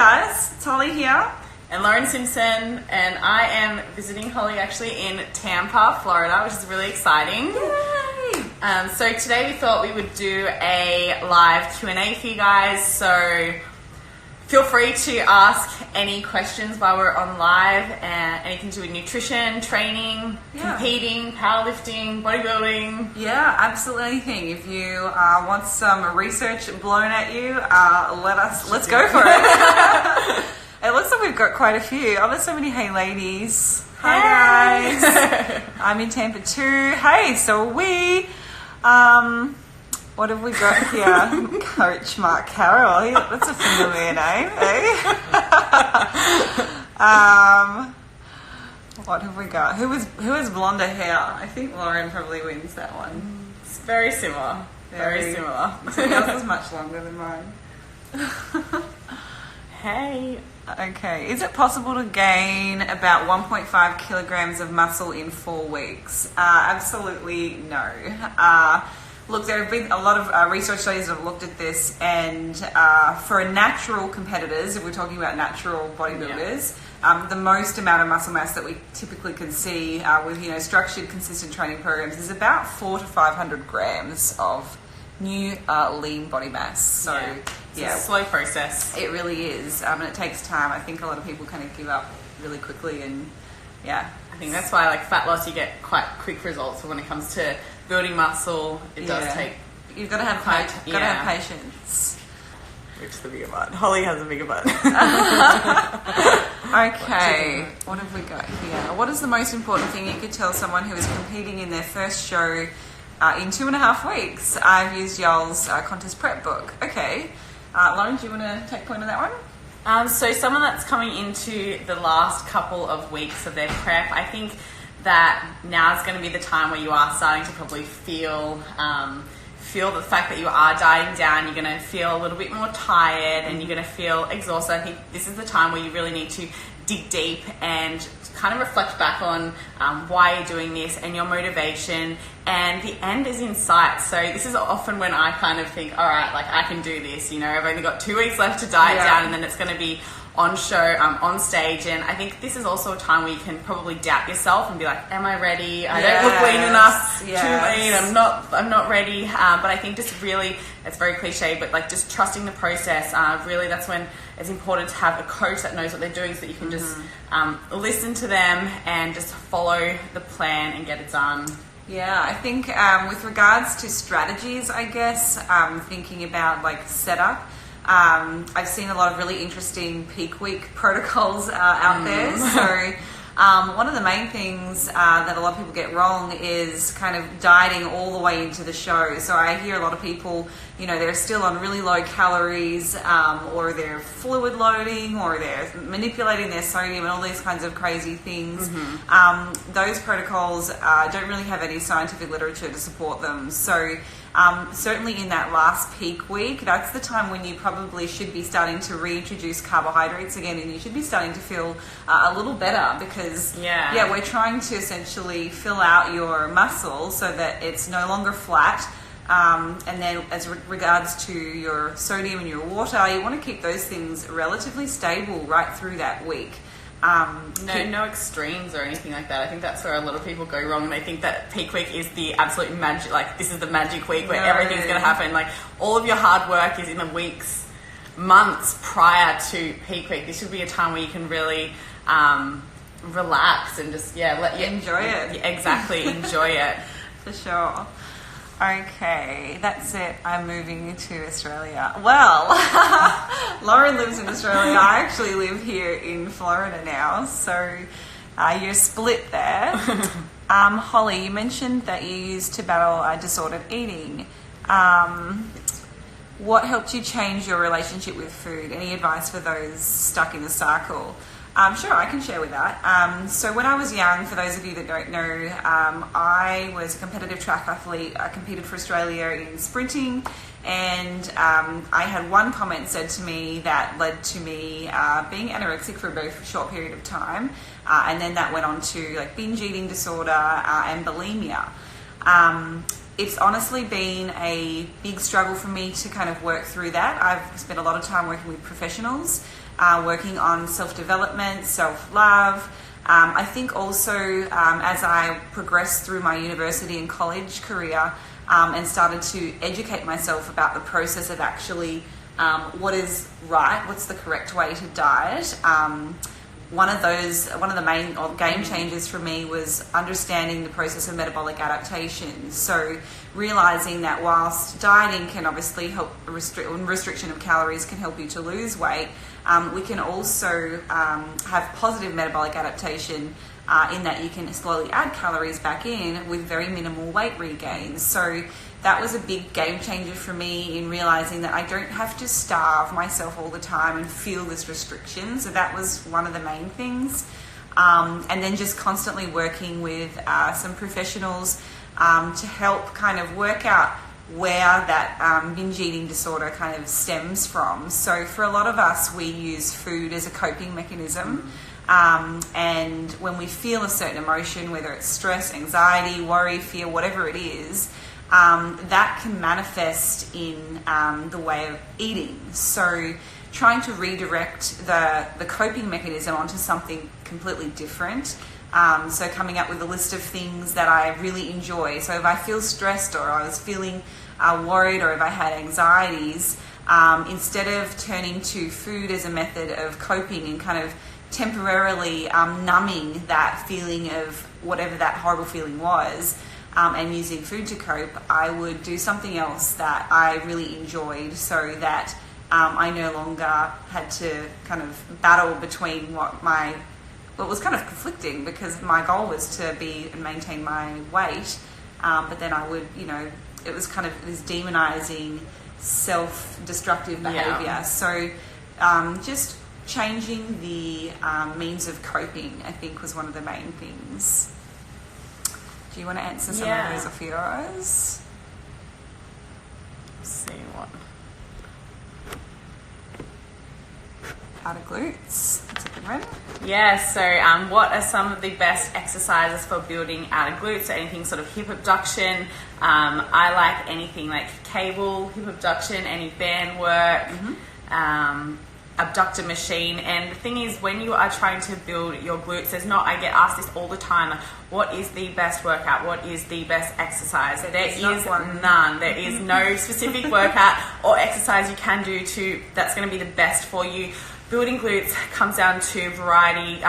guys, it's Holly here. And Lauren Simpson, and I am visiting Holly actually in Tampa, Florida, which is really exciting. Yay! So today we thought we would do a live Q&A for you guys, so feel free to ask any questions while we're on live, and anything to do with nutrition, training, competing, powerlifting, bodybuilding. Yeah, absolutely anything. If you want some research blown at you, let's go for it. It looks like we've got quite a few. Oh, there's so many hey ladies. Hi guys. I'm in Tampa too. Hey, so are we. What have we got here? Coach Mark Carroll. That's a familiar name, eh? What have we got? Who has blonder hair? I think Lauren probably wins that one. It's very similar. Very similar. Yours is much longer than mine. Hey. Okay. Is it possible to gain about 1.5 kilograms of muscle in 4 weeks? Absolutely no. Look, there have been a lot of research studies that have looked at this, and for natural competitors, if we're talking about natural bodybuilders, the most amount of muscle mass that we typically can see with structured, consistent training programs is about 400 to 500 grams of new lean body mass. So it's a slow process. It really is, and it takes time. I think a lot of people kind of give up really quickly, and I think that's why, like fat loss, you get quite quick results. But when it comes to building muscle, it does take. You've got to have have patience. Which is the bigger butt? Holly has a bigger butt. Okay, what have we got here? What is the most important thing you could tell someone who is competing in their first show in 2.5 weeks? I've used y'all's contest prep book. Okay, Lauren, do you want to take point on that one? So someone that's coming into the last couple of weeks of their prep, I think that now is going to be the time where you are starting to probably feel the fact that you are dieting down. You're going to feel a little bit more tired, and you're going to feel exhausted. I think this is the time where you really need to dig deep and kind of reflect back on why you're doing this and your motivation, and the end is in sight. So this is often when I kind of think, all right, like I can do this, I've only got 2 weeks left to diet down, and then it's going to be on show, on stage. And I think this is also a time where you can probably doubt yourself and be like, am I ready? I don't look lean enough, too lean, I'm not ready. But I think just really, it's very cliche, but like just trusting the process, really that's when it's important to have a coach that knows what they're doing, so that you can just listen to them and just follow the plan and get it done. Yeah, I think with regards to strategies, I guess, thinking about like setup, I've seen a lot of really interesting peak week protocols out there. So one of the main things that a lot of people get wrong is kind of dieting all the way into the show. So I hear a lot of people, they're still on really low calories, or they're fluid loading, or they're manipulating their sodium and all these kinds of crazy things. Those protocols don't really have any scientific literature to support them. So certainly in that last peak week, that's the time when you probably should be starting to reintroduce carbohydrates again, and you should be starting to feel a little better, because we're trying to essentially fill out your muscle so that it's no longer flat. And then as regards to your sodium and your water, you want to keep those things relatively stable right through that week. No extremes or anything like that. I think that's where a lot of people go wrong. They think that peak week is the absolute magic, like this is the magic week where everything's going to happen. Like all of your hard work is in the weeks, months prior to peak week. This should be a time where you can really relax and just let you enjoy it. Exactly, enjoy it. For sure. Okay, that's it. I'm moving to Australia. Well, Lauren lives in Australia. I actually live here in Florida now, so you're split there. Holly, you mentioned that you used to battle disordered eating. What helped you change your relationship with food? Any advice for those stuck in the cycle? Sure, I can share with that. So when I was young, for those of you that don't know, I was a competitive track athlete. I competed for Australia in sprinting, and I had one comment said to me that led to me being anorexic for a very short period of time, and then that went on to like binge eating disorder and bulimia. it's honestly been a big struggle for me to kind of work through that. I've spent a lot of time working with professionals, working on self-development, self-love. I think also as I progressed through my university and college career and started to educate myself about the process of actually what is right, what's the correct way to diet. One of the main game changers for me was understanding the process of metabolic adaptation. So realizing that whilst dieting can obviously help, restriction of calories can help you to lose weight, we can also have positive metabolic adaptation in that you can slowly add calories back in with very minimal weight regain. So that was a big game changer for me in realizing that I don't have to starve myself all the time and feel this restriction. So that was one of the main things. And then just constantly working with some professionals to help kind of work out where that binge eating disorder kind of stems from. So for a lot of us, we use food as a coping mechanism. And when we feel a certain emotion, whether it's stress, anxiety, worry, fear, whatever it is, that can manifest in the way of eating. So trying to redirect the coping mechanism onto something completely different. So coming up with a list of things that I really enjoy. So if I feel stressed or I was feeling worried or if I had anxieties, instead of turning to food as a method of coping and kind of temporarily numbing that feeling of whatever that horrible feeling was, and using food to cope, I would do something else that I really enjoyed so that I no longer had to kind of battle between what was kind of conflicting, because my goal was to be and maintain my weight, but then I would, it was kind of this demonizing self-destructive behavior. Yeah. So just changing the means of coping, I think, was one of the main things. Do you want to answer some of those of yours? Let's see what. Outer glutes. That's a good one. Yeah, so what are some of the best exercises for building outer glutes? So anything sort of hip abduction. I like anything like cable, hip abduction, any band work, abductor machine. And the thing is, when you are trying to build your glutes, I get asked this all the time, like, what is the best workout? What is the best exercise? There is none. There is no specific workout or exercise you can do that's going to be the best for you. Building glutes comes down to variety,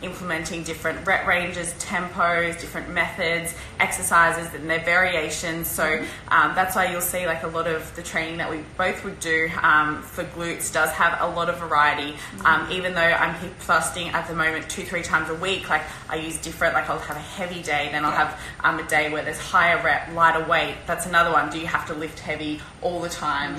implementing different rep ranges, tempos, different methods, exercises, and their variations. So that's why you'll see like a lot of the training that we both would do for glutes does have a lot of variety. Even though I'm hip thrusting at the moment 2-3 times a week, like I use different, like I'll have a heavy day, then I'll have a day where there's higher rep, lighter weight. That's another one. Do you have to lift heavy all the time?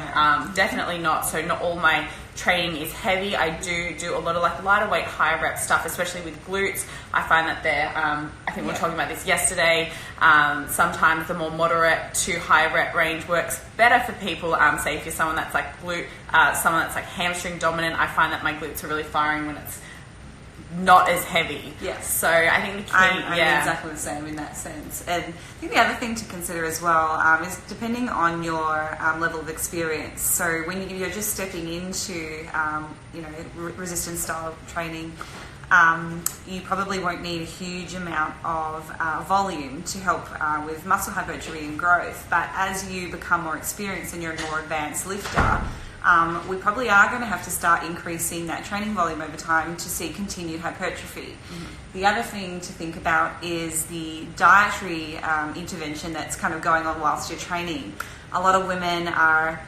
Definitely not. So not all my training is heavy. I do a lot of like lighter weight, higher rep stuff, especially with glutes. I find that they're, I think we were talking about this yesterday, sometimes the more moderate to high rep range works better for people. Say if you're someone that's like someone that's like hamstring dominant, I find that my glutes are really firing when it's not as heavy. Yes. So I think the key, I'm exactly the same in that sense. And I think the other thing to consider as well is depending on your level of experience. So when you're just stepping into, resistance style training, you probably won't need a huge amount of volume to help with muscle hypertrophy and growth. But as you become more experienced and you're a more advanced lifter, we probably are going to have to start increasing that training volume over time to see continued hypertrophy. The other thing to think about is the dietary intervention that's kind of going on whilst you're training. A lot of women are,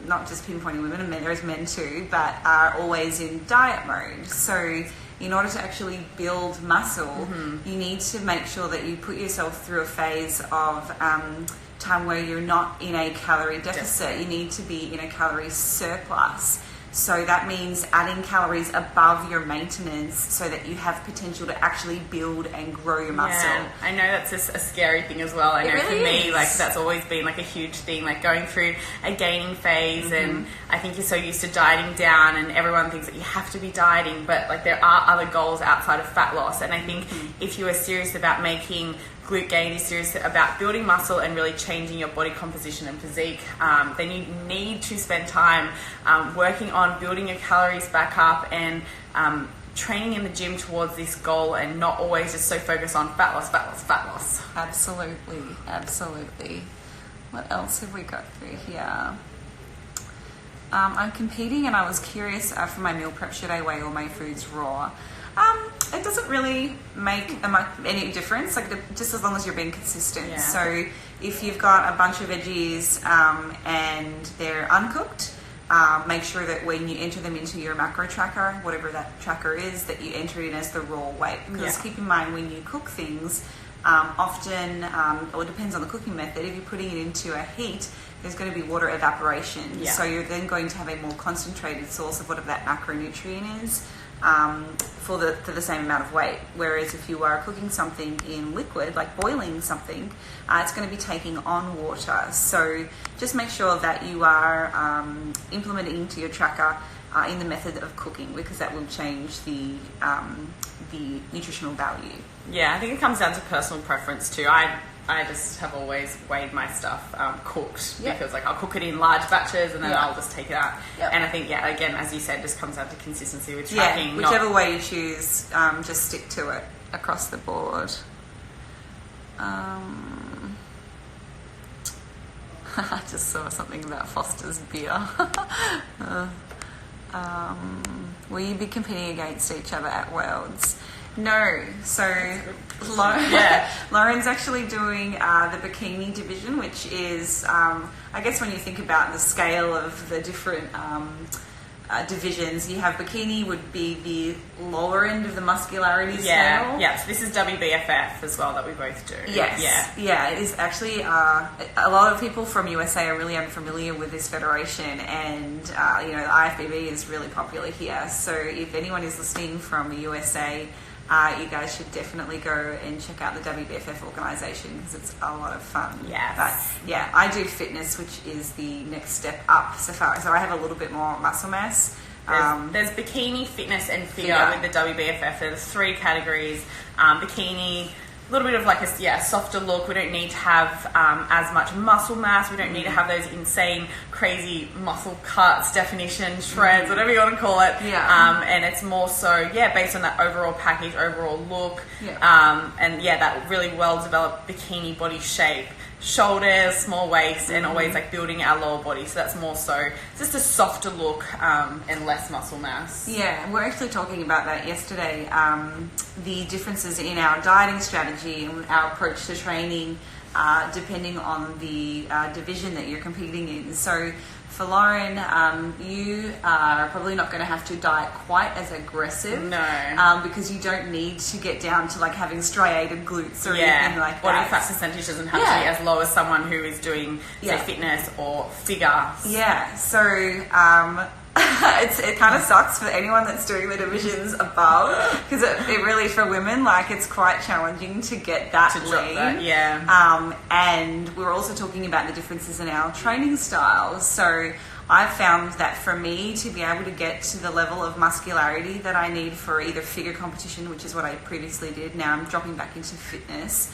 not just pinpointing women, and men, there's men too, but are always in diet mode. So in order to actually build muscle, you need to make sure that you put yourself through a phase of time where you're not in a calorie deficit. You need to be in a calorie surplus. So that means adding calories above your maintenance so that you have potential to actually build and grow your muscle. Yeah, I know that's a scary thing as well. I know really for me, is. like that's always been like a huge thing, like going through a gaining phase, and I think you're so used to dieting down, and everyone thinks that you have to be dieting, but like there are other goals outside of fat loss. And I think if you are serious about making glute gain is serious about building muscle and really changing your body composition and physique, then you need to spend time working on building your calories back up and training in the gym towards this goal, and not always just so focused on fat loss. Absolutely. What else have we got through here? I'm competing and I was curious for my meal prep, should I weigh all my foods raw? It doesn't really make any difference, like just as long as you're being consistent. Yeah. So if you've got a bunch of veggies and they're uncooked, make sure that when you enter them into your macro tracker, whatever that tracker is, that you enter it in as the raw weight. Because keep in mind, when you cook things, often, it depends on the cooking method, if you're putting it into a heat, there's going to be water evaporation. Yeah. So you're then going to have a more concentrated source of whatever that macronutrient is for the same amount of weight. Whereas if you are cooking something in liquid, like boiling something, it's going to be taking on water. So just make sure that you are implementing into your tracker in the method of cooking, because that will change the nutritional value. Yeah, I think it comes down to personal preference too. I just have always weighed my stuff cooked, because like I'll cook it in large batches and then I'll just take it out. And I think, again, as you said, just comes down to consistency with tracking. Whichever way you choose, just stick to it across the board. I just saw something about Foster's beer. Will you be competing against each other at Worlds? No. So Lauren's actually doing the Bikini Division, which is, I guess when you think about the scale of the different divisions, you have bikini would be the lower end of the muscularity scale. Yeah, so this is WBFF as well that we both do. Yes. Yeah, it is actually, a lot of people from USA are really unfamiliar with this federation, and, the IFBB is really popular here. So if anyone is listening from the USA, you guys should definitely go and check out the WBFF organisation, because it's a lot of fun. Yes. But yeah, I do fitness, which is the next step up so far. So I have a little bit more muscle mass. There's bikini, fitness and figure with the WBFF. There's 3 categories. Bikini, a little bit of like a softer look. We don't need to have as much muscle mass. We don't need to have those insane, crazy muscle cuts, definition, shreds, whatever you want to call it. And it's more so, based on that overall package, overall look. That really well-developed bikini body shape. Shoulders, small waist, and always like building our lower body. So that's more so just a softer look and less muscle mass. Yeah, we're actually talking about that yesterday. The differences in our dieting strategy and our approach to training depending on the division that you're competing in. So for Lauren, you are probably not going to have to diet quite as aggressive. No. Because you don't need to get down to like having striated glutes or anything like that. Body fat percentage doesn't have to be as low as someone who is doing, say, fitness or figure. Yeah, so it kind of sucks for anyone that's doing the divisions above, because it really, for women, like, it's quite challenging to get that to lean. Drop that, and we were also talking about the differences in our training styles. So I've found that for me to be able to get to the level of muscularity that I need for either figure competition, which is what I previously did, now I'm dropping back into fitness,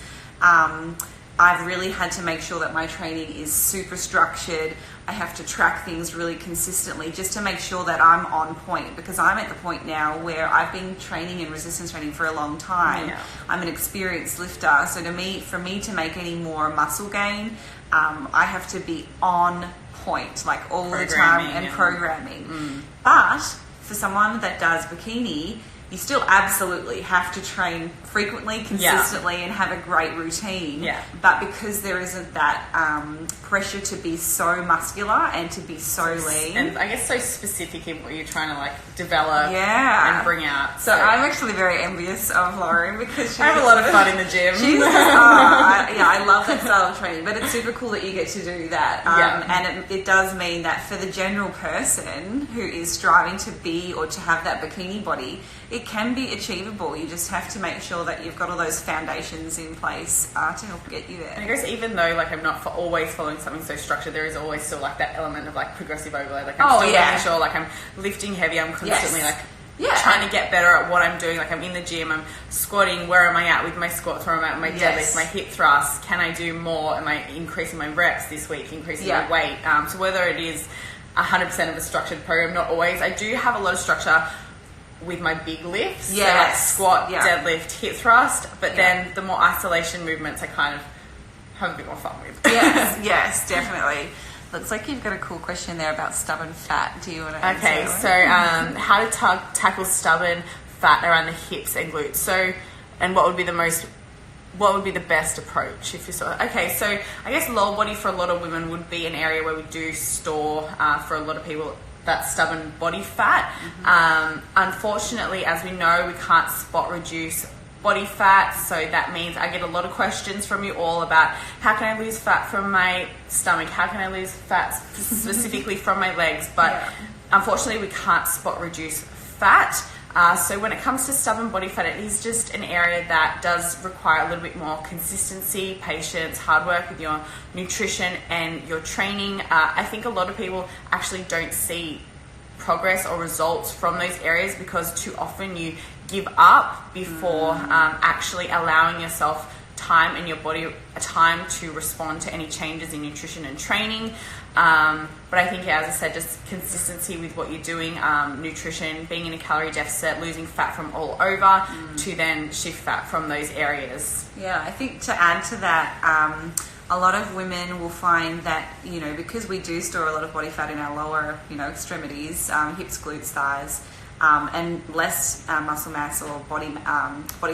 I've really had to make sure that my training is super structured. I have to track things really consistently just to make sure that I'm on point, because I'm at the point now where I've been training in resistance training for a long time. Yeah. I'm an experienced lifter, so for me to make any more muscle gain, I have to be on point, like all the time, and programming. But for someone that does bikini, you still absolutely have to train frequently, consistently, and have a great routine. But because there isn't that pressure to be so muscular and to be so lean. And I guess so specific in what you're trying to like develop and bring out. So I'm actually very envious of Lauren, because I have a lot of fun in the gym. I love that style of training, but it's super cool that you get to do that. And it does mean that for the general person who is striving to be or to have that bikini body, it can be achievable. You just have to make sure that you've got all those foundations in place to help get you there. And I guess even though like I'm not always following something so structured, there is always still like that element of like progressive overload. Like I'm still making sure like I'm lifting heavy. I'm constantly like trying to get better at what I'm doing. Like I'm in the gym, I'm squatting, where am I at with my squats, where am I at with my deadlift, my hip thrusts, can I do more, am I increasing my reps this week, increasing my weight? So whether it is 100% of a structured program, not always. I do have a lot of structure with my big lifts, so like squat, deadlift, hip thrust, but then the more isolation movements I kind of have a bit more fun with. Yes, definitely. Looks like you've got a cool question there about stubborn fat. Do you want to answer? Okay, so how to tackle stubborn fat around the hips and glutes. So, and what would be the best approach if you saw? Okay, so I guess lower body for a lot of women would be an area where we do store for a lot of people that stubborn body fat. Unfortunately, as we know, we can't spot reduce body fat, so that means I get a lot of questions from you all about how can I lose fat from my stomach, how can I lose fat specifically from my legs, but unfortunately we can't spot reduce fat. So when it comes to stubborn body fat, it is just an area that does require a little bit more consistency, patience, hard work with your nutrition and your training. I think a lot of people actually don't see progress or results from those areas because too often you give up before actually allowing yourself time and your body time to respond to any changes in nutrition and training. But I think, as I said, just consistency with what you're doing, nutrition, being in a calorie deficit, losing fat from all over to then shift fat from those areas. Yeah, I think to add to that, a lot of women will find that, because we do store a lot of body fat in our lower, extremities, hips, glutes, thighs, and less muscle mass or body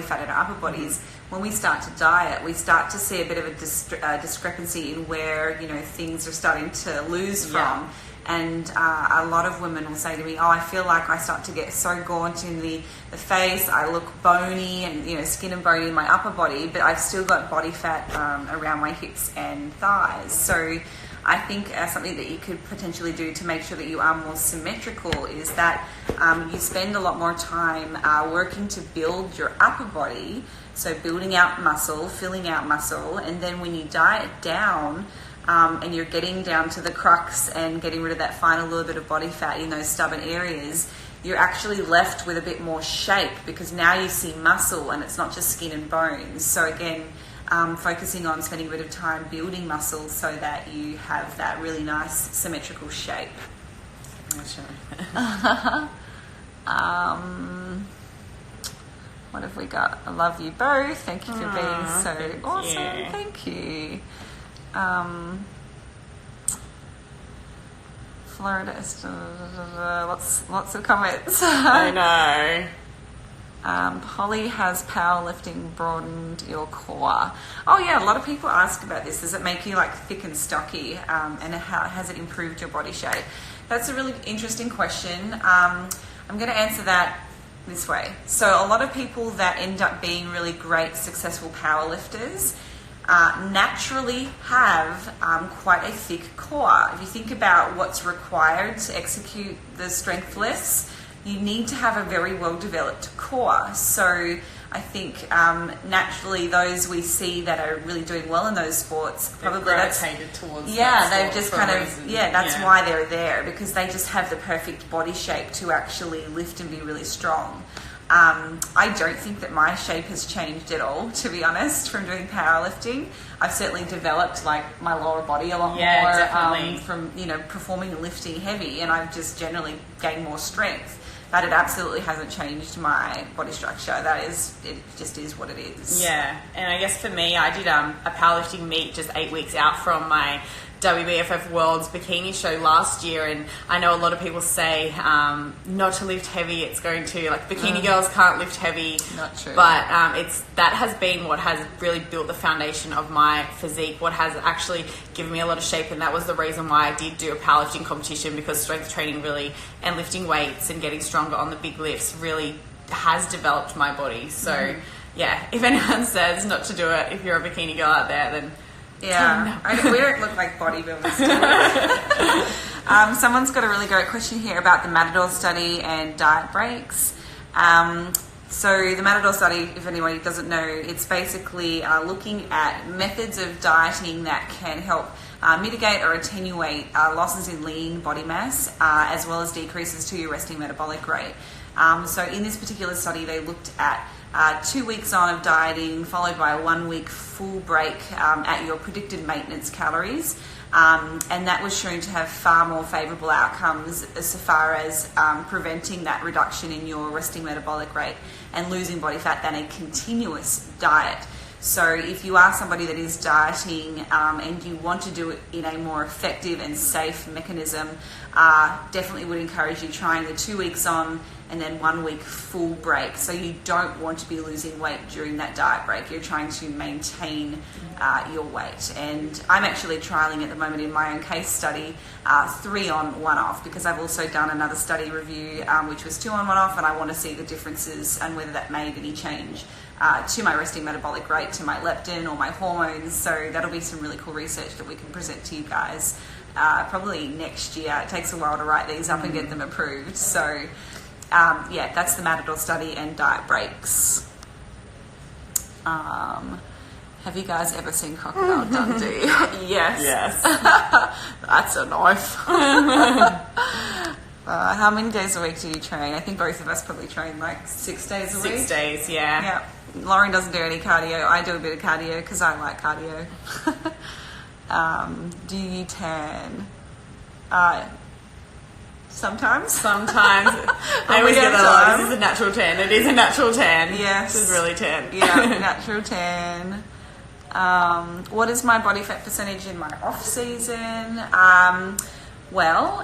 fat in our upper bodies, when we start to diet, we start to see a bit of a discrepancy in where, things are starting to lose from. And a lot of women will say to me, I feel like I start to get so gaunt in the face, I look bony and, skin and bony in my upper body, but I've still got body fat around my hips and thighs. So I think something that you could potentially do to make sure that you are more symmetrical is that you spend a lot more time working to build your upper body, so building out muscle, filling out muscle, and then when you diet down, and you're getting down to the crux and getting rid of that final little bit of body fat in those stubborn areas, you're actually left with a bit more shape because now you see muscle and it's not just skin and bones. So again, focusing on spending a bit of time building muscle so that you have that really nice symmetrical shape. What have we got? I love you both. Thank you for being so awesome. Thank you. Florida, lots of comments. I know. Holly, has powerlifting broadened your core? Oh yeah, a lot of people ask about this. Does it make you like thick and stocky? And how has it improved your body shape? That's a really interesting question. I'm going to answer that this way. So a lot of people that end up being really great, successful powerlifters naturally have quite a thick core. If you think about what's required to execute the strength lifts, you need to have a very well-developed core. So I think naturally those we see that are really doing well in those sports, probably gravitated towards they've just kind of why they're there, because they just have the perfect body shape to actually lift and be really strong. I don't think that my shape has changed at all, to be honest, from doing powerlifting. I've certainly developed like my lower body a lot more from performing and lifting heavy, and I've just generally gained more strength. But it absolutely hasn't changed my body structure. It just is what it is. Yeah, and I guess for me, I did a powerlifting meet just 8 weeks out from my WBFF World's bikini show last year, and I know a lot of people say not to lift heavy. It's going to, like, bikini girls can't lift heavy. Not true. But that has been what has really built the foundation of my physique, what has actually given me a lot of shape, and that was the reason why I did do a powerlifting competition, because strength training really, and lifting weights and getting stronger on the big lifts really has developed my body. So yeah, if anyone says not to do it, if you're a bikini girl out there, then yeah, we don't look like bodybuilders. Someone's got a really great question here about the Matador study and diet breaks. So the Matador study, if anyone doesn't know, it's basically looking at methods of dieting that can help mitigate or attenuate losses in lean body mass, as well as decreases to your resting metabolic rate. So in this particular study, they looked at 2 weeks on of dieting followed by a 1 week full break at your predicted maintenance calories. And that was shown to have far more favourable outcomes as far as preventing that reduction in your resting metabolic rate and losing body fat than a continuous diet. So if you are somebody that is dieting and you want to do it in a more effective and safe mechanism, definitely would encourage you trying the 2 weeks on and then 1 week full break. So you don't want to be losing weight during that diet break. You're trying to maintain your weight. And I'm actually trialing at the moment in my own case study 3 on 1 off, because I've also done another study review which was 2 on 1 off, and I want to see the differences and whether that made any change to my resting metabolic rate, to my leptin or my hormones. So that'll be some really cool research that we can present to you guys probably next year. It takes a while to write these up and get them approved. So yeah, that's the Matador study and diet breaks. Have you guys ever seen Crocodile Dundee? Yes. That's a knife. How many days a week do you train? I think both of us probably train like 6 days a week. 6 days, yeah. Yeah. Lauren doesn't do any cardio. I do a bit of cardio because I like cardio. Do you tan? Sometimes. I always get that. This is a natural tan. It is a natural tan. Yes. This is really tan. Yeah, natural tan. What is my body fat percentage in my off season? Well,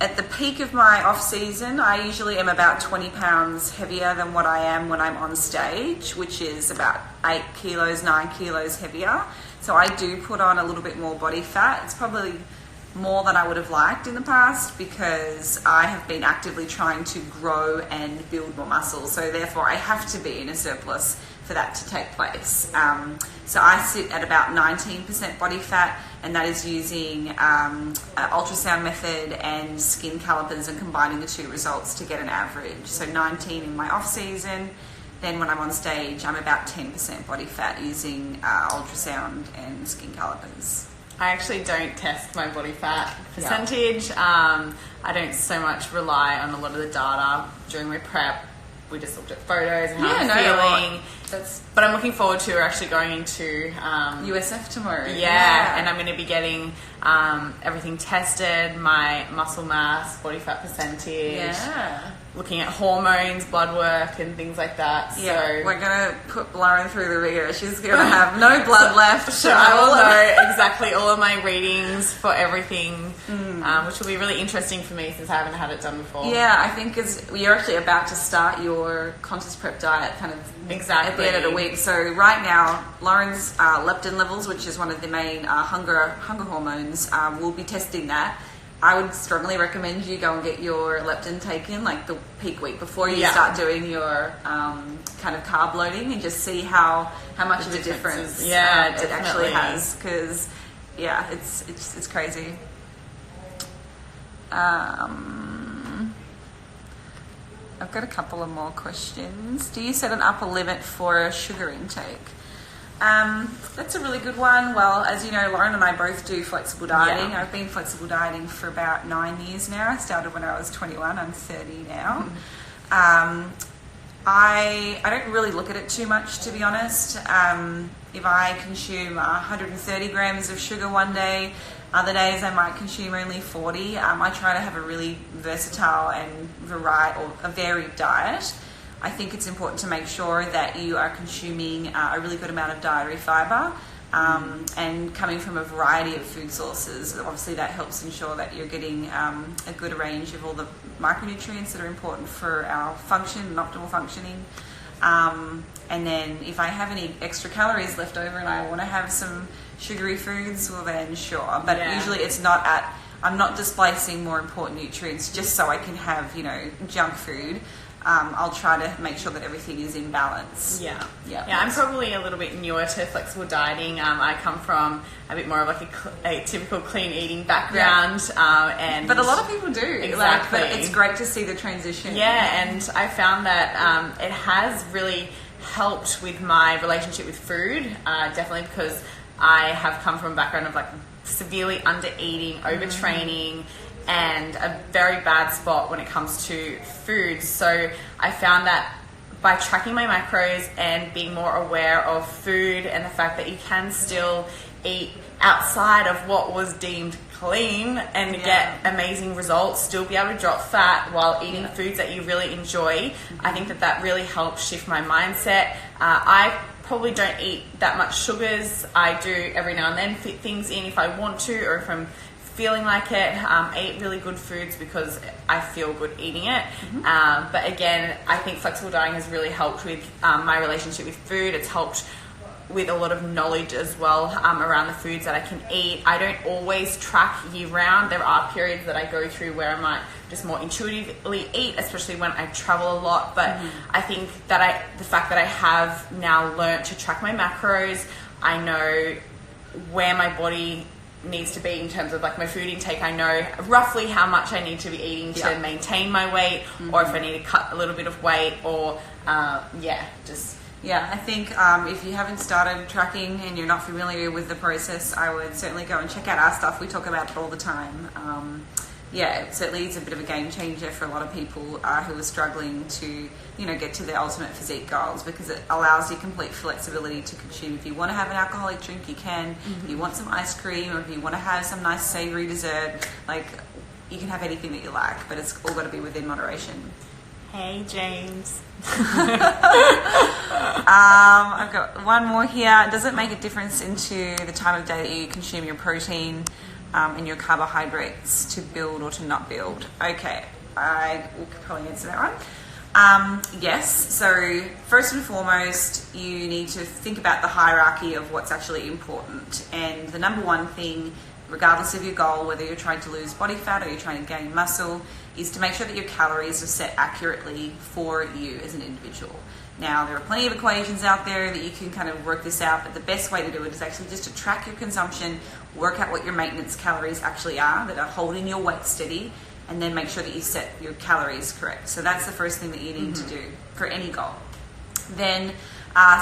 at the peak of my off season, I usually am about 20 pounds heavier than what I am when I'm on stage, which is about 8 kilos, 9 kilos heavier. So I do put on a little bit more body fat. It's probably more than I would have liked in the past because I have been actively trying to grow and build more muscle. So therefore I have to be in a surplus for that to take place. So I sit at about 19% body fat, and that is using ultrasound method and skin calipers and combining the two results to get an average. So 19 in my off season. Then when I'm on stage, I'm about 10% body fat using ultrasound and skin calipers. I actually don't test my body fat percentage. Yeah. I don't so much rely on a lot of the data during my prep. We just looked at photos and how I'm feeling. But I'm looking forward to actually going into USF tomorrow. Yeah, and I'm going to be getting everything tested, my muscle mass, body fat percentage, looking at hormones, blood work and things like that. Yeah, so we're going to put Lauren through the ringer. She's going to have no blood left. So I will know exactly all of my readings for everything, which will be really interesting for me since I haven't had it done before. Yeah, I think you're actually about to start your conscious prep diet kind of at the end of the week. So right now, Lauren's leptin levels, which is one of the main hunger hormones, we'll be testing that. I would strongly recommend you go and get your leptin taken like the peak week before you start doing your kind of carb loading, and just see how much of a difference it actually has, because it's crazy. I've got a couple of more questions. Do you set an upper limit for sugar intake? That's a really good one. Well, as you know, Lauren and I both do flexible dieting. I've been flexible dieting for about 9 years now. I started when I was 21. I'm 30 now. I don't really look at it too much, to be honest. If I consume 130 grams of sugar one day, other days I might consume only 40. I try to have a really versatile and varied diet. I think it's important to make sure that you are consuming a really good amount of dietary fibre and coming from a variety of food sources. Obviously that helps ensure that you're getting a good range of all the micronutrients that are important for our function and optimal functioning. And then if I have any extra calories left over and I want to have some sugary foods, well then sure. But usually I'm not displacing more important nutrients just so I can have, junk food. I'll try to make sure that everything is in balance. Yeah, I'm probably a little bit newer to flexible dieting. I come from a bit more of like a typical clean eating background, but a lot of people do. Exactly. But it's great to see the transition. Yeah, and I found that it has really helped with my relationship with food. Definitely because I have come from a background of like severely under eating, overtraining, and a very bad spot when it comes to food. So I found that by tracking my macros and being more aware of food and the fact that you can still eat outside of what was deemed clean and get amazing results, still be able to drop fat while eating foods that you really enjoy, I think that really helps shift my mindset. I probably don't eat that much sugars. I do every now and then fit things in if I want to, or if I'm feeling like it. I eat really good foods because I feel good eating it. But again, I think flexible dieting has really helped with my relationship with food. It's helped with a lot of knowledge as well around the foods that I can eat. I don't always track year round. There are periods that I go through where I might just more intuitively eat, especially when I travel a lot. But I think that the fact that I have now learnt to track my macros, I know where my body needs to be in terms of like my food intake. I know roughly how much I need to be eating to maintain my weight, or if I need to cut a little bit of weight, or I think if you haven't started tracking and you're not familiar with the process, I would certainly go and check out our stuff. We talk about it all the time. It certainly is a bit of a game changer for a lot of people who are struggling to, get to their ultimate physique goals, because it allows you complete flexibility to consume. If you want to have an alcoholic drink, you can. If you want some ice cream, or if you want to have some nice savory dessert, you can have anything that you like, but it's all got to be within moderation. Hey, James. I've got one more here. Does it make a difference into the time of day that you consume your protein and your carbohydrates to build or to not build? Okay, I will probably answer that one. Yes, so first and foremost, you need to think about the hierarchy of what's actually important. And the number one thing, regardless of your goal, whether you're trying to lose body fat or you're trying to gain muscle, is to make sure that your calories are set accurately for you as an individual. Now, there are plenty of equations out there that you can kind of work this out, but the best way to do it is actually just to track your consumption, work out what your maintenance calories actually are that are holding your weight steady, and then make sure that you set your calories correct. So that's the first thing that you need to do for any goal. Then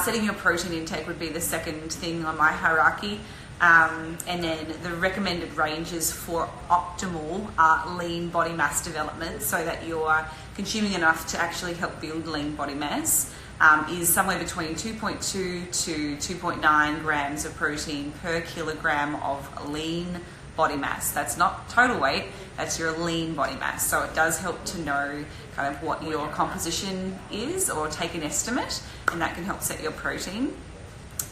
setting your protein intake would be the second thing on my hierarchy. And then the recommended ranges for optimal lean body mass development, so that you're consuming enough to actually help build lean body mass, is somewhere between 2.2 to 2.9 grams of protein per kilogram of lean body mass. That's not total weight, that's your lean body mass. So it does help to know kind of what your composition is, or take an estimate, and that can help set your protein.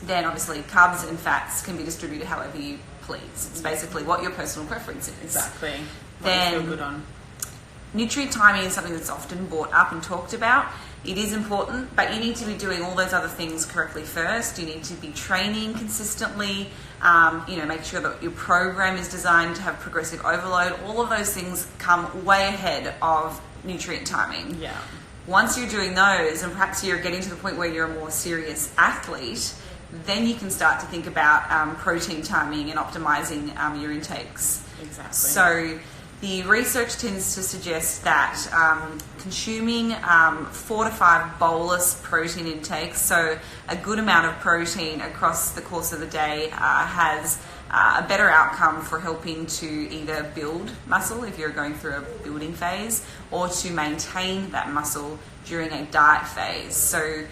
Then obviously carbs and fats can be distributed however you please. It's basically what your personal preference is. Exactly. Then you feel good on. Nutrient timing is something that's often brought up and talked about. It is important, but you need to be doing all those other things correctly first. You need to be training consistently, make sure that your program is designed to have progressive overload. All of those things come way ahead of nutrient timing. Yeah. Once you're doing those, and perhaps you're getting to the point where you're a more serious athlete, then you can start to think about protein timing and optimizing your intakes. Exactly. So the research tends to suggest that consuming 4 to 5 bolus protein intakes, so a good amount of protein across the course of the day, has a better outcome for helping to either build muscle if you're going through a building phase, or to maintain that muscle during a diet phase. So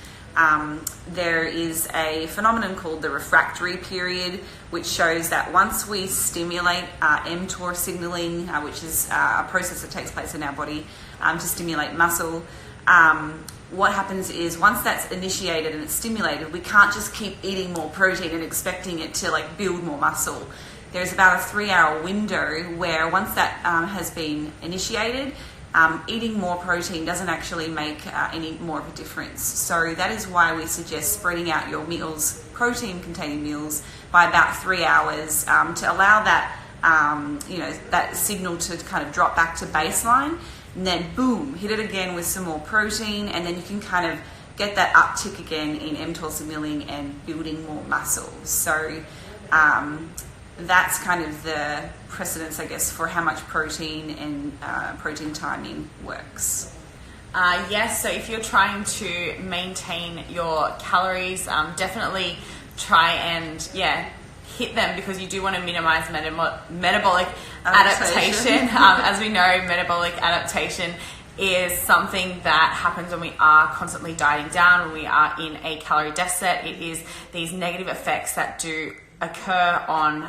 there is a phenomenon called the refractory period, which shows that once we stimulate mTOR signaling, which is a process that takes place in our body to stimulate muscle, what happens is once that's initiated and it's stimulated, we can't just keep eating more protein and expecting it to build more muscle. There's about a 3-hour window where once that has been initiated, eating more protein doesn't actually make any more of a difference. So that is why we suggest spreading out your meals, protein-containing meals, by about 3 hours to allow that, that signal to kind of drop back to baseline, and then boom, hit it again with some more protein, and then you can kind of get that uptick again in mTOR signaling and building more muscle. So that's kind of the precedence, I guess, for how much protein and protein timing works. Yes, so if you're trying to maintain your calories, definitely try and hit them, because you do want to minimize metabolic adaptation. As we know, metabolic adaptation is something that happens when we are constantly dieting down, when we are in a calorie deficit. It is these negative effects that do occur on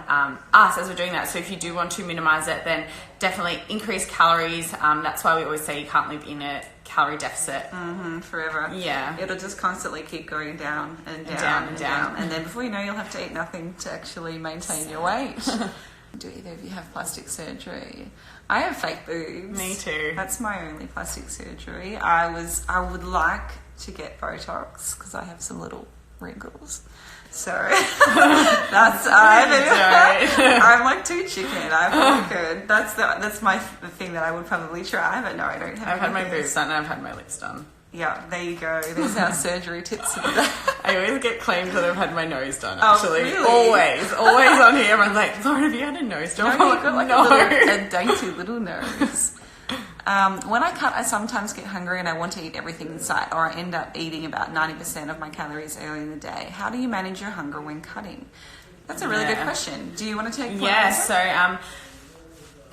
us as we're doing that. So if you do want to minimize it, then definitely increase calories. That's why we always say you can't live in a calorie deficit forever. Yeah, it'll just constantly keep going down and down and down, and then before you know, you'll have to eat nothing to actually maintain your weight. Do either of you have plastic surgery? I have fake boobs. Me too. That's my only plastic surgery. I would like to get Botox because I have some little wrinkles. So that's I'm like too chicken. I probably could. That's the thing that I would probably try, but no, I don't have. I've had my boobs done and I've had my lips done. Yeah, there you go. There's our surgery tips for the day. I always get claimed that I've had my nose done, Oh, actually. really? Always on here. Everyone's like, Lauren, have you had a nose job? No, you've got like a dainty little nose. When I cut, I sometimes get hungry and I want to eat everything in sight, or I end up eating about 90% of my calories early in the day. How do you manage your hunger when cutting? That's a really good question. Do you want to take one? Yeah, so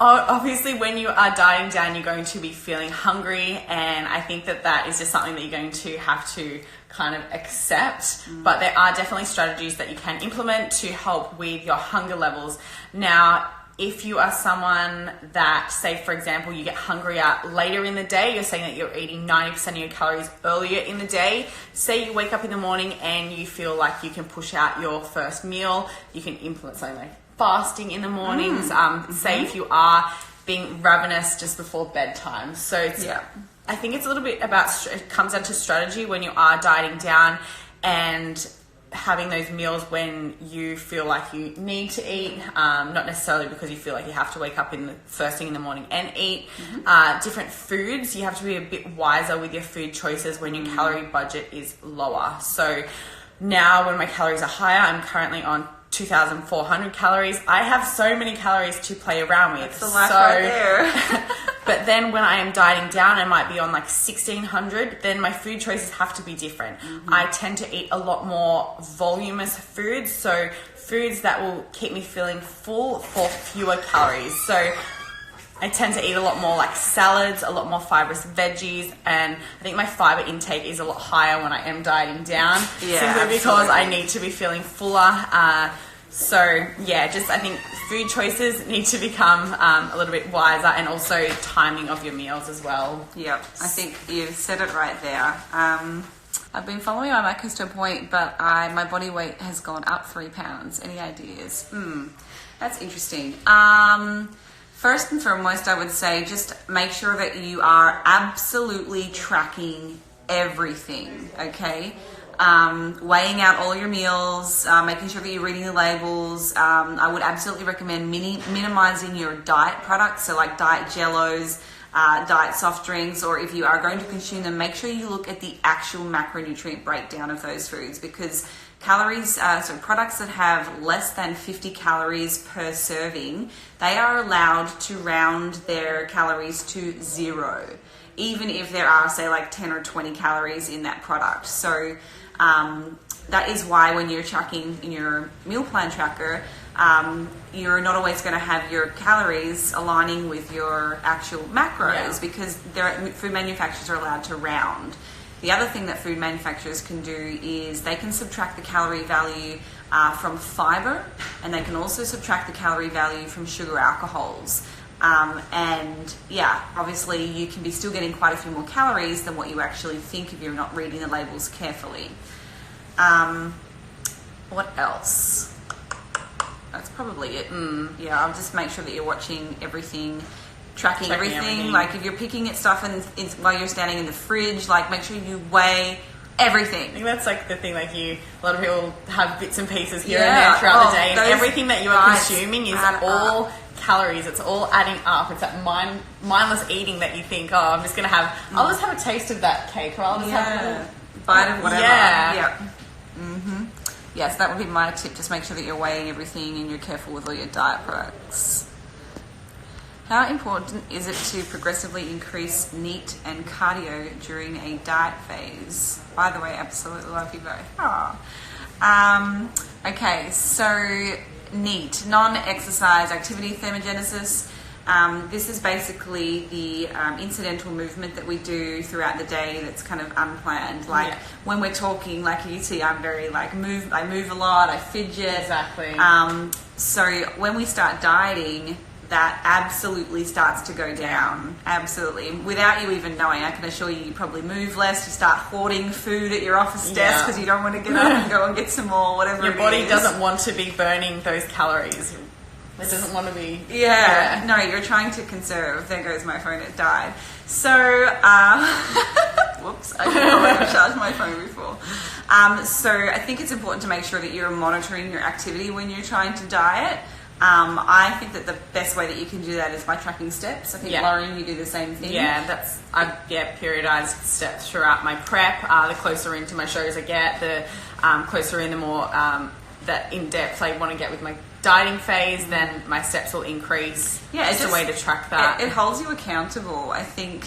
obviously when you are dieting down, you're going to be feeling hungry, and I think that is just something that you're going to have to kind of accept. But there are definitely strategies that you can implement to help with your hunger levels. Now, if you are someone that, say, for example, you get hungrier later in the day, you're saying that you're eating 90% of your calories earlier in the day. Say you wake up in the morning and you feel like you can push out your first meal, you can implement something like fasting in the mornings. Say if you are being ravenous just before bedtime. So I think it's a little bit about, it comes down to strategy when you are dieting down and having those meals when you feel like you need to eat, not necessarily because you feel like you have to wake up in the first thing in the morning and eat. Different foods, you have to be a bit wiser with your food choices when your calorie budget is lower. So now when my calories are higher, I'm currently on 2,400 calories. I have so many calories to play around with. That's the life right there. But then when I am dieting down, I might be on like 1,600, then my food choices have to be different. I tend to eat a lot more voluminous foods, so foods that will keep me feeling full for fewer calories. So I tend to eat a lot more like salads, a lot more fibrous veggies, and I think my fiber intake is a lot higher when I am dieting down, simply because I need to be feeling fuller. So yeah, just I think food choices need to become a little bit wiser, and also timing of your meals as well. Yep, I think you've said it right there. I've been following my macros to a point, but my body weight has gone up 3 pounds. Any ideas? That's interesting. First and foremost, I would say just make sure that you are absolutely tracking everything, okay? Weighing out all your meals, making sure that you're reading the labels. I would absolutely recommend minimizing your diet products, so like diet jellos, diet soft drinks, or if you are going to consume them, make sure you look at the actual macronutrient breakdown of those foods, because calories, so products that have less than 50 calories per serving, they are allowed to round their calories to 0, even if there are, say, like 10 or 20 calories in that product. So that is why when you're tracking in your meal plan tracker, you're not always going to have your calories aligning with your actual macros, because food manufacturers are allowed to round. The other thing that food manufacturers can do is they can subtract the calorie value from fiber, and they can also subtract the calorie value from sugar alcohols. And yeah, obviously you can be still getting quite a few more calories than what you actually think if you're not reading the labels carefully. What else? That's probably it. Yeah, I'll just make sure that you're watching everything, tracking everything. Like if you're picking at stuff while you're standing in the fridge, like make sure you weigh everything. I think that's like the thing, like a lot of people have bits and pieces here and there throughout the day, and everything that you are consuming is all calories. It's all adding up. It's that mindless eating that you think, I'm just going to have, I'll just have a taste of that cake, or I'll just have a little bite of whatever. Yes, that would be my tip. Just make sure that you're weighing everything and you're careful with all your diet products. How important is it to progressively increase NEAT and cardio during a diet phase? By the way, absolutely love you both. Okay, so NEAT, non-exercise activity thermogenesis. This is basically the incidental movement that we do throughout the day that's kind of unplanned. Like when we're talking, like you see, I'm very like I move a lot, I fidget. Exactly. So when we start dieting, that absolutely starts to go down. Absolutely. Without you even knowing, I can assure you, you probably move less. You start hoarding food at your office desk because you don't want to get up and go and get some more, whatever your body doesn't want to be burning those calories. It doesn't want to be... Yeah. No, you're trying to conserve. There goes my phone. It died. So, whoops. I didn't know I charged my phone before. So I think it's important to make sure that you're monitoring your activity when you're trying to diet. I think that the best way that you can do that is by tracking steps. I think, Lauren, you do the same thing. Yeah, I've periodized steps throughout my prep. The closer into my shows I get, the closer in, the more that in-depth I want to get with my dieting phase, then my steps will increase. Yeah, it's just a way to track that. It holds you accountable. I think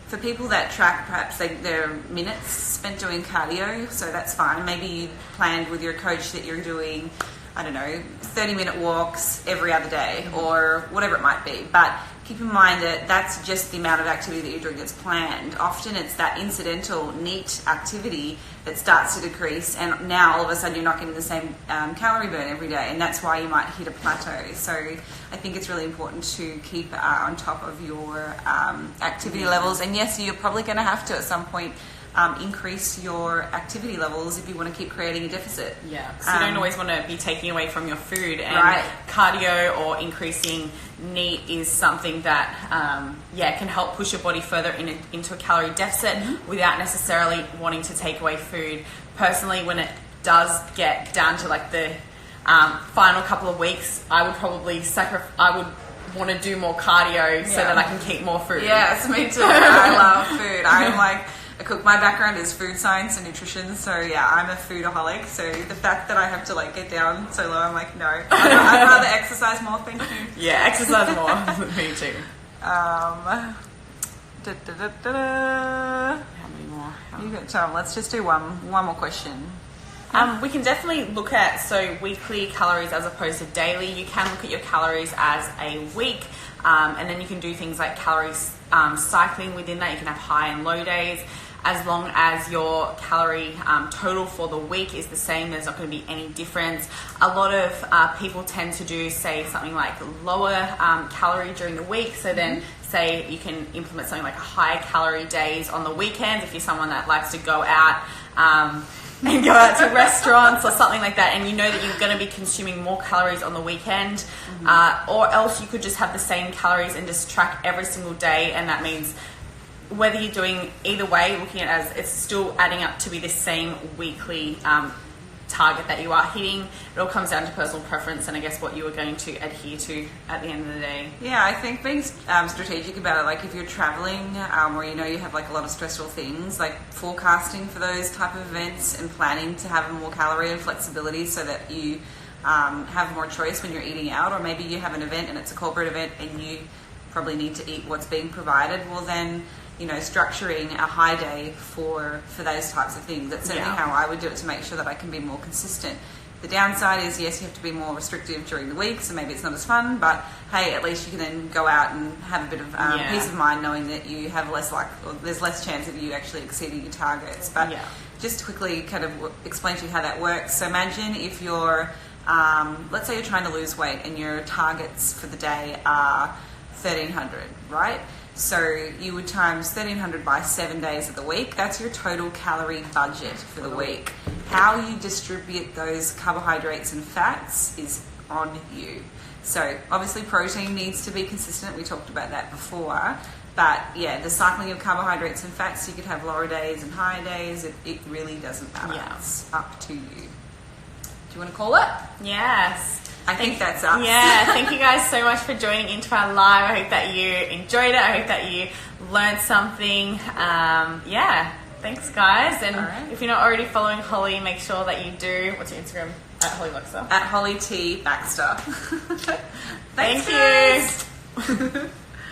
for people that track perhaps their minutes spent doing cardio, so that's fine. Maybe you planned with your coach that you're doing, I don't know, 30-minute walks every other day or whatever it might be. But keep in mind that that's just the amount of activity that you're doing that's planned. Often it's that incidental, neat activity that starts to decrease, and now all of a sudden you're not getting the same calorie burn every day, and that's why you might hit a plateau. So I think it's really important to keep on top of your activity levels. And yes, you're probably going to have to at some point increase your activity levels if you want to keep creating a deficit. Yeah, so you don't always want to be taking away from your food, and cardio or increasing NEAT is something that can help push your body further into a calorie deficit without necessarily wanting to take away food. Personally, when it does get down to like the final couple of weeks, I would probably I would want to do more cardio so that I can keep more food. Yes, me too. I love food. I'm like a cook. My background is food science and nutrition, so yeah, I'm a foodaholic. So the fact that I have to like get down so low, I'm like, no, I'd rather exercise more. Thank you. Yeah, exercise more. Me too. How many more? You got time. Let's just do one more question. We can definitely look at weekly calories as opposed to daily. You can look at your calories as a week, and then you can do things like calories cycling within that. You can have high and low days. As long as your calorie total for the week is the same, there's not going to be any difference. A lot of people tend to do, say, something like lower calorie during the week. So then, say, you can implement something like high calorie days on the weekends if you're someone that likes to go out and go out to restaurants or something like that, and you know that you're going to be consuming more calories on the weekend. Or else you could just have the same calories and just track every single day, and that means whether you're doing either way, looking at it as it's still adding up to be the same weekly target that you are hitting. It all comes down to personal preference and I guess what you are going to adhere to at the end of the day. Yeah, I think being strategic about it, like if you're traveling or you know you have like a lot of stressful things, like forecasting for those type of events and planning to have more calorie and flexibility so that you have more choice when you're eating out, or maybe you have an event and it's a corporate event and you probably need to eat what's being provided, well then, you know, structuring a high day for those types of things. That's certainly how I would do it to make sure that I can be more consistent. The downside is, yes, you have to be more restrictive during the week, so maybe it's not as fun, but hey, at least you can then go out and have a bit of peace of mind knowing that you have there's less chance of you actually exceeding your targets. But just to quickly kind of explain to you how that works. So imagine if you're, let's say you're trying to lose weight and your targets for the day are 1,300, right? So you would times 1,300 by 7 days of the week. That's your total calorie budget for the week. How you distribute those carbohydrates and fats is on you. So obviously protein needs to be consistent. We talked about that before. But yeah, the cycling of carbohydrates and fats, you could have lower days and higher days. It really doesn't matter. It's up to you. Do you want to call it? Yes. I think that's us. Yeah, thank you guys so much for joining into our live. I hope that you enjoyed it. I hope that you learned something. Thanks guys. And if you're not already following Holly, make sure that you do. What's your Instagram? At Holly Baxter. At Holly T Baxter. Thank you.